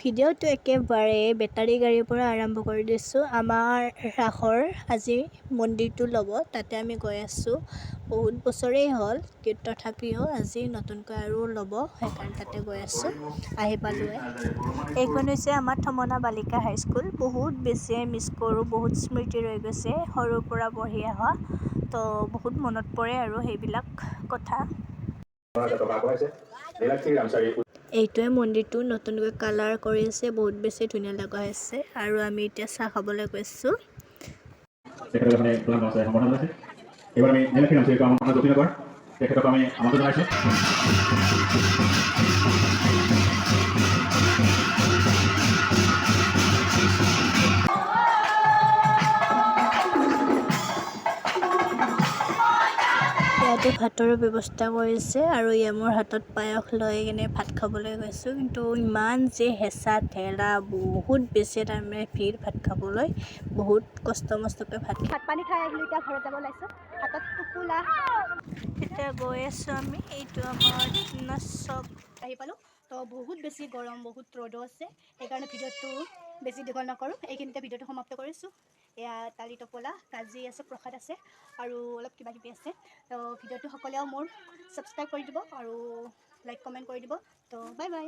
ভিডিঅ'টো একেবাৰে বেটাৰী গাড়ীৰ পৰা আৰম্ভ কৰি দিছোঁ। আমাৰ ৰাসৰ আজি মন্দিৰটো ল'ব, তাতে আমি গৈ আছোঁ। বহুত বছৰেই হ'ল, তথাপিও আজি নতুনকৈ আৰু ল'ব, সেইকাৰণে তাতে গৈ আছোঁ। আহি পালোঁৱে। এইখন হৈছে আমাৰ থমনা বালিকা হাইস্কুল। বহুত বেছিয়ে মিছ কৰোঁ, বহুত স্মৃতি ৰৈ গৈছে সৰুৰ পৰা পঢ়ি অহা, তো বহুত মনত পৰে আৰু সেইবিলাক কথা। এইটোৱে মন্দিৰটো নতুনকৈ কালাৰ কৰিছে, বহুত বেছি ধুনীয়া লগা হৈছে। আৰু আমি এতিয়া চাহ খাবলৈ গৈছোঁ। এবার আমি নীলাক্ষী নাম ছিল আমার দক্ষিণগড় তেখেতক আমি আমন্ত্রণ জানাইছোঁ। ইয়াতে ভাতৰো ব্যৱস্থা কৰিছে আৰু মোৰ হাতত পায়স লৈ কিনে ভাত খাবলৈ গৈছোঁ। কিন্তু ইমান যে হেঁচা ঠেলা, বহুত বেছি তাৰমানে ভিৰ ভাত খাবলৈ, বহুত কষ্ট মষ্টকৈ ভাত পানী খাই আহিলোঁ। এতিয়া ঘৰত যাব ওলাইছোঁ, হাতত টোপোলা। এতিয়া গৈ আছোঁ আমি, এইটো আমাৰ চব আহি পালোঁ। তো বহুত বেছি গৰম, বহুত ৰ'দো আছে, সেইকাৰণে ভিডিঅ'টো বেছি দীঘল নকৰোঁ, এইখিনিতে ভিডিঅ'টো সমাপ্ত কৰিছোঁ। এয়া দালি টোপোলা, কাজি আছে, প্ৰসাদ আছে আৰু অলপ কিবা কিবি আছে। তো ভিডিঅ'টো সকলেও মোৰ ছাবস্ক্ৰাইব কৰি দিব আৰু লাইক কমেণ্ট কৰি দিব। তো বাই বাই।